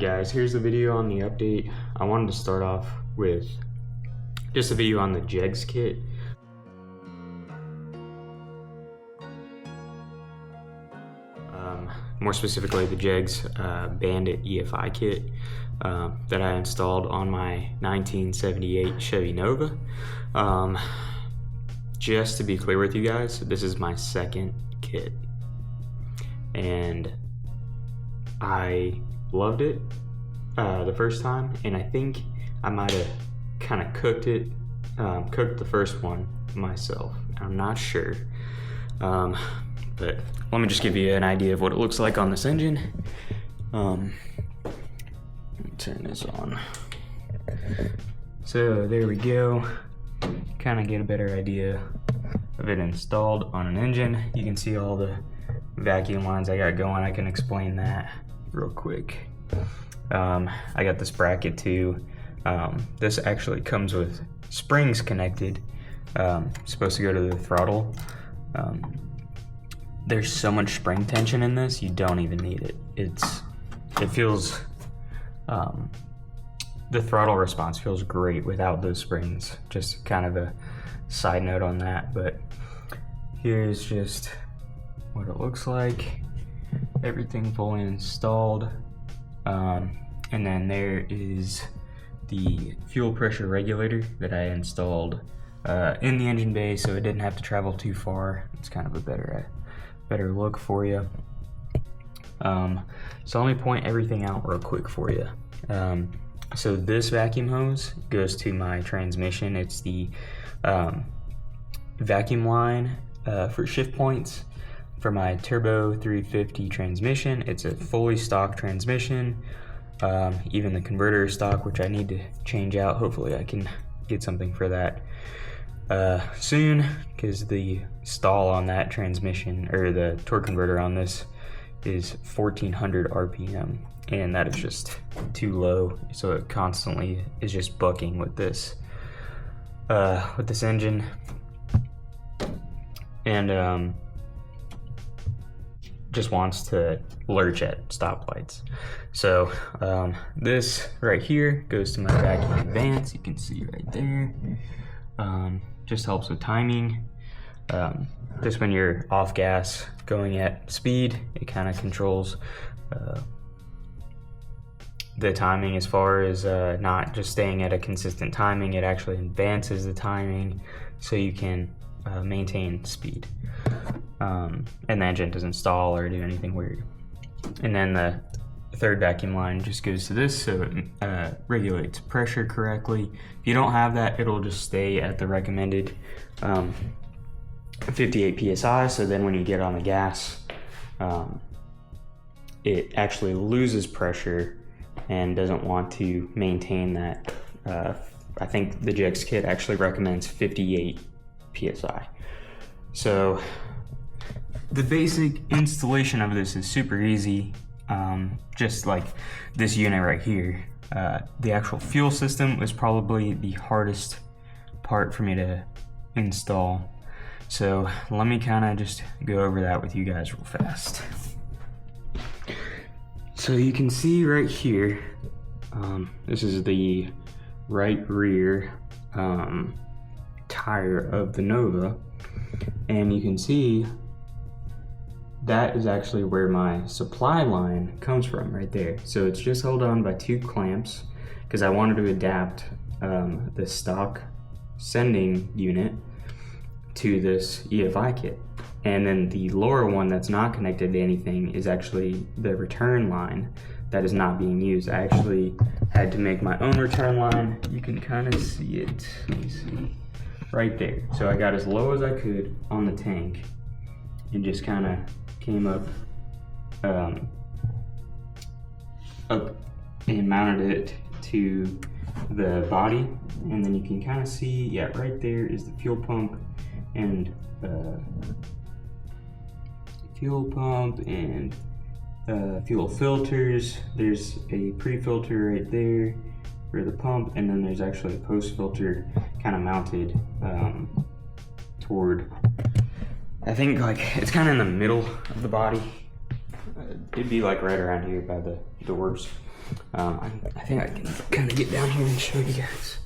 Alright guys, here's the video on the update. I wanted to start off with just a video on the JEGS kit. More specifically the JEGS Bandit EFI kit that I installed on my 1978 Chevy Nova. Just to be clear with you guys, this is my second kit and I loved it the first time, and I think I might have kind of cooked the first one myself. I'm not sure, but let me just give you an idea of what it looks like on this engine. Let me turn this on. So there we go. Kind of get a better idea of it installed on an engine. You can see all the vacuum lines I got going. I can explain that real quick. I got this bracket too. This actually comes with springs connected. Supposed to go to the throttle. There's so much spring tension in this, you don't even need it. It feels, the throttle response feels great without those springs. Just kind of a side note on that, but here's just what it looks like. Everything fully installed. And then there is the fuel pressure regulator that I installed in the engine bay, so it didn't have to travel too far. It's kind of a better look for you. So let me point everything out real quick for you. So this vacuum hose goes to my transmission. It's the vacuum line for shift points for my turbo 350 transmission. It's a fully stock transmission. Even the converter is stock, which I need to change out. Hopefully I can get something for that soon, because the stall on that transmission, or the torque converter on this, is 1400 RPM, and that is just too low, so it constantly is just bucking with this engine, and just wants to lurch at stoplights. So this right here goes to my vacuum advance. You can see right there. Just helps with timing. Just when you're off gas going at speed, it kind of controls the timing as far as not just staying at a consistent timing. It actually advances the timing so you can maintain speed. And the engine doesn't stall or do anything weird. And then the third vacuum line just goes to this, so it regulates pressure correctly. If you don't have that, it'll just stay at the recommended 58 psi. So then when you get on the gas, it actually loses pressure and doesn't want to maintain that. I think the JEGS kit actually recommends 58 psi. So the basic installation of this is super easy. Just like this unit right here. The actual fuel system was probably the hardest part for me to install. So let me kind of just go over that with you guys real fast. So you can see right here, this is the right rear tire of the Nova, and you can see that is actually where my supply line comes from right there. So it's just held on by two clamps because I wanted to adapt the stock sending unit to this EFI kit. And then the lower one that's not connected to anything is actually the return line that is not being used. I actually had to make my own return line. You can kind of see it, let me see, right there. So I got as low as I could on the tank and just kind of came up and mounted it to the body, and then you can kind of see, yeah, right there is the fuel pump and fuel filters. There's a pre-filter right there for the pump, and then there's actually a post-filter kind of mounted toward, I think, like, it's kind of in the middle of the body. It'd be like right around here by the doors. I think I can kind of get down here and show you guys.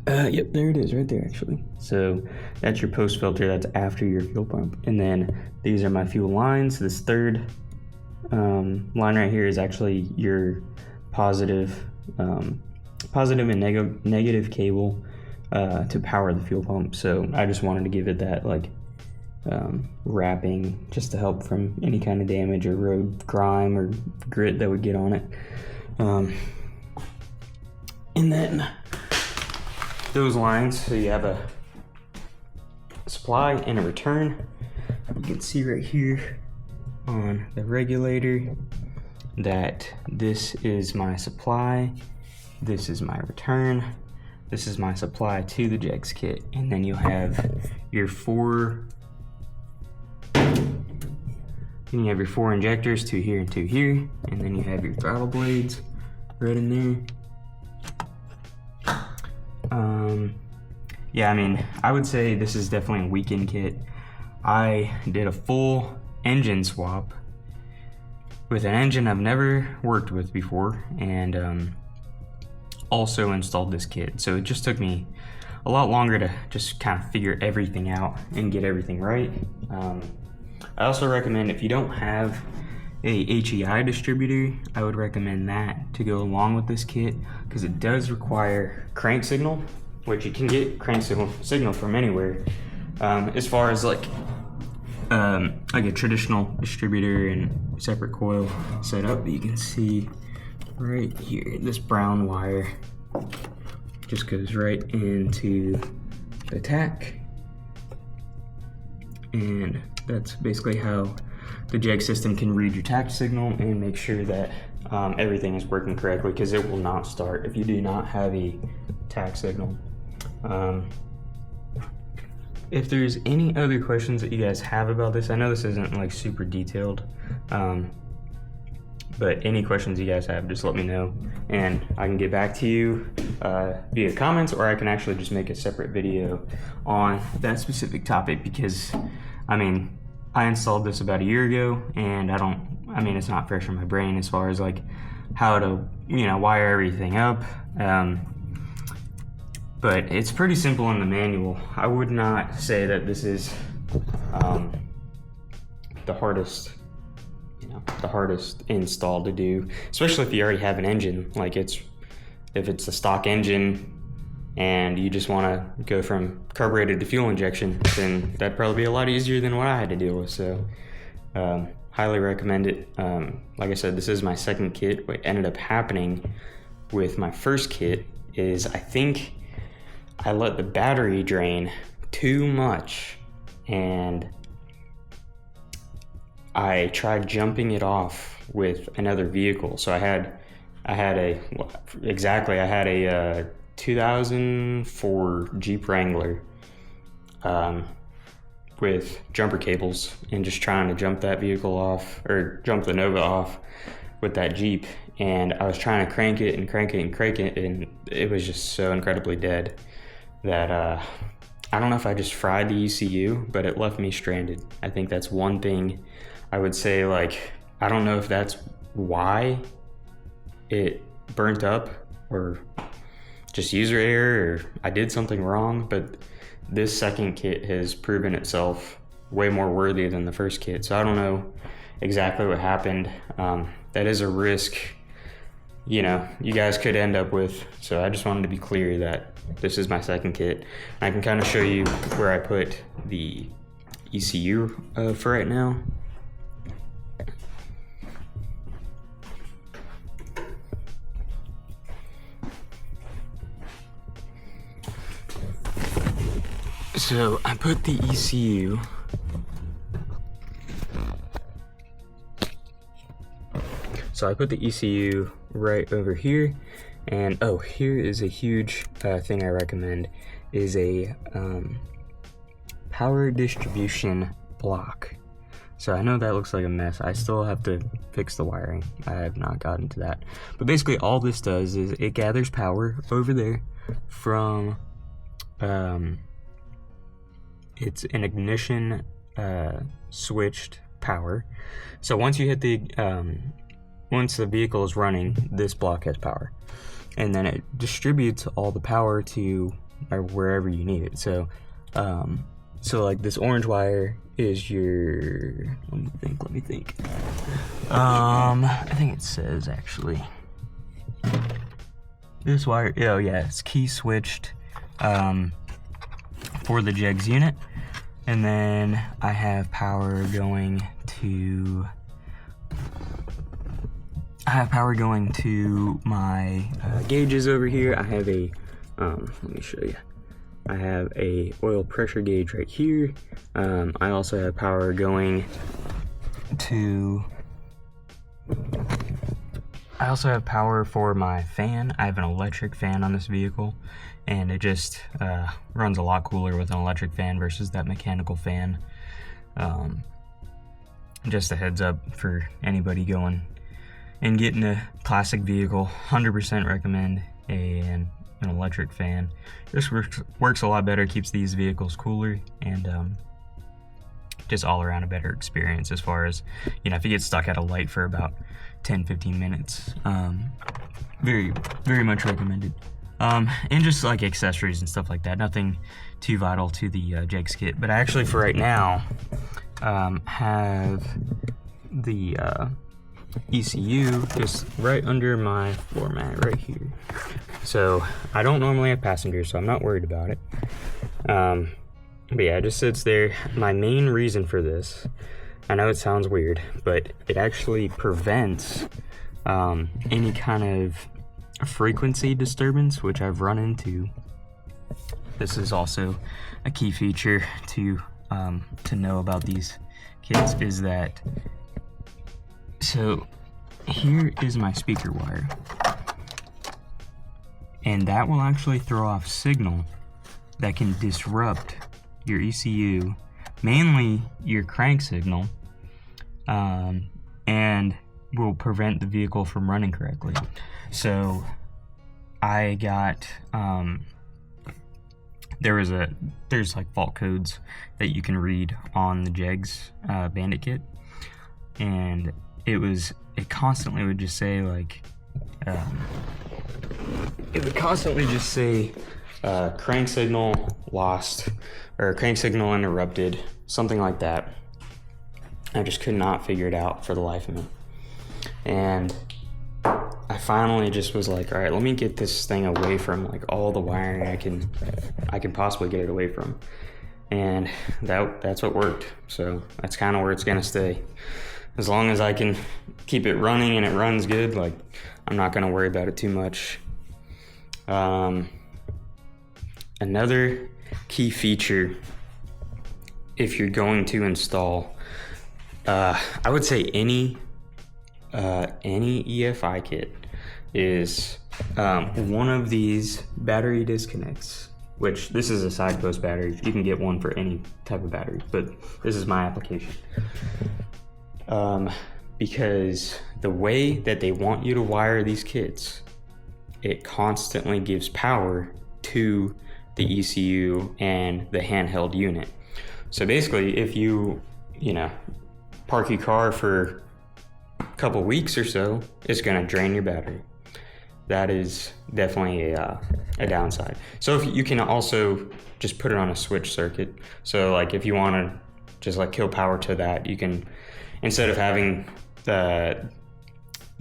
Yep, there it is right there actually. So that's your post filter, that's after your fuel pump. And then these are my fuel lines. This third line right here is actually your positive and negative cable to power the fuel pump. So I just wanted to give it that like wrapping just to help from any kind of damage or road grime or grit that would get on it. And then those lines, so you have a supply and a return. You can see right here on the regulator that this is my supply, this is my return, this is my supply to the JEGS kit, and then you'll have your four injectors, two here and two here, and then you have your throttle blades right in there. Yeah, I mean, I would say this is definitely a weekend kit. I did a full engine swap with an engine I've never worked with before, and also installed this kit. So it just took me a lot longer to just kind of figure everything out and get everything right. I also recommend, if you don't have a HEI distributor, I would recommend that to go along with this kit, because it does require crank signal, which you can get crank signal from anywhere. As far as like a traditional distributor and separate coil setup, you can see right here, this brown wire just goes right into the tach, and that's basically how the JEGS system can read your tach signal and make sure that everything is working correctly, because it will not start if you do not have a tach signal. If there's any other questions that you guys have about this, I know this isn't like super detailed, but any questions you guys have, just let me know and I can get back to you via comments, or I can actually just make a separate video on that specific topic, because I mean, I installed this about a year ago, and it's not fresh in my brain as far as like how to, wire everything up. But it's pretty simple in the manual. I would not say that this is the hardest install to do, especially if you already have an engine. Like if it's a stock engine and you just want to go from carbureted to fuel injection, then that'd probably be a lot easier than what I had to deal with. So highly recommend it. Like I said, this is my second kit. What ended up happening with my first kit is I think I let the battery drain too much, and I tried jumping it off with another vehicle. So I had a 2004 Jeep Wrangler with jumper cables, and just trying to jump that vehicle off, or jump the Nova off with that Jeep. And I was trying to crank it, and it was just so incredibly dead that I don't know if I just fried the ECU, but it left me stranded. I think that's one thing I would say. Like, I don't know if that's why it burnt up, or just user error, or I did something wrong, but this second kit has proven itself way more worthy than the first kit. So I don't know exactly what happened. That is a risk, you guys could end up with. So I just wanted to be clear that this is my second kit. I can kind of show you where I put the ECU for right now. So I put the ECU right over here, and here is a huge thing I recommend, is a power distribution block. So I know that looks like a mess. I still have to fix the wiring. I have not gotten to that. But basically all this does is it gathers power over there from it's an ignition switched power. So once you hit the once the vehicle is running, this block has power, and then it distributes all the power to wherever you need it. So like this orange wire is your, let me think. I think it says actually, this wire, oh yeah, it's key switched for the JEGS unit. And then I have power going to, my gauges over here. I have a, let me show you. I have a oil pressure gauge right here. I also have power going to, I also have power for my fan. I have an electric fan on this vehicle, and it just runs a lot cooler with an electric fan versus that mechanical fan. Just a heads up for anybody going and getting a classic vehicle, 100% recommend an electric fan. This works a lot better, keeps these vehicles cooler, and just all around a better experience as far as, you know, if you get stuck at a light for about 10-15 minutes. Very, very much recommended. And just like accessories and stuff like that, nothing too vital to the JEGS kit. But I actually, for right now, have the ECU just right under my floor mat right here. So I don't normally have passengers, so I'm not worried about it. But yeah, it just sits there. My main reason for this, I know it sounds weird, but it actually prevents any kind of frequency disturbance, which I've run into. This is also a key feature to know about these kits, is that, so here is my speaker wire, and that will actually throw off signal that can disrupt your ECU, mainly your crank signal, and will prevent the vehicle from running correctly. So I got, there's like fault codes that you can read on the JEGS Bandit kit, and it constantly would just say like, crank signal lost, or crank signal interrupted, something like that. I just could not figure it out for the life of me. And I finally just was like, all right, let me get this thing away from like all the wiring I can possibly get it away from. And that's what worked. So that's kind of where it's gonna stay. As long as I can keep it running and it runs good, like, I'm not gonna worry about it too much. Another key feature, if you're going to install, I would say any EFI kit, is one of these battery disconnects, which this is a side post battery. You can get one for any type of battery, but this is my application. Because the way that they want you to wire these kits, it constantly gives power to the ECU and the handheld unit. So basically, if you park your car for a couple weeks or so, it's gonna drain your battery. That is definitely a downside. So if you can also just put it on a switch circuit. So like if you wanna just like kill power to that, you can, instead of having the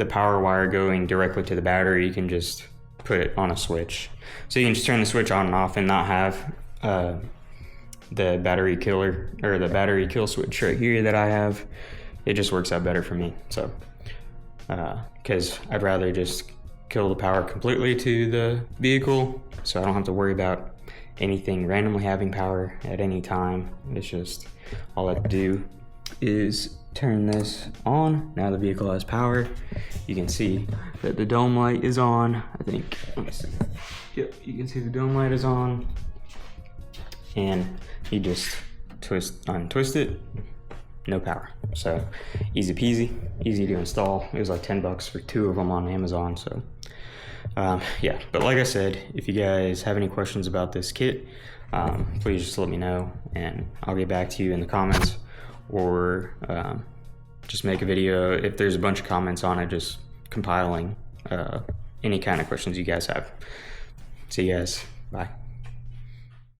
power wire going directly to the battery, you can just put it on a switch. So you can just turn the switch on and off and not have the battery killer, or the battery kill switch right here that I have. It just works out better for me. So because I'd rather just kill the power completely to the vehicle, so I don't have to worry about anything randomly having power at any time. It's just, all I have to do is turn this on. Now the vehicle has power. You can see that the dome light is on. I think, let me see. Yep, you can see the dome light is on. And you just untwist it, no power. So easy peasy, easy to install. It was like $10 for 2 of them on Amazon. So yeah, but like I said, if you guys have any questions about this kit, please just let me know and I'll get back to you in the comments, or just make a video. If there's a bunch of comments on it, just compiling any kind of questions you guys have. See you guys. Bye.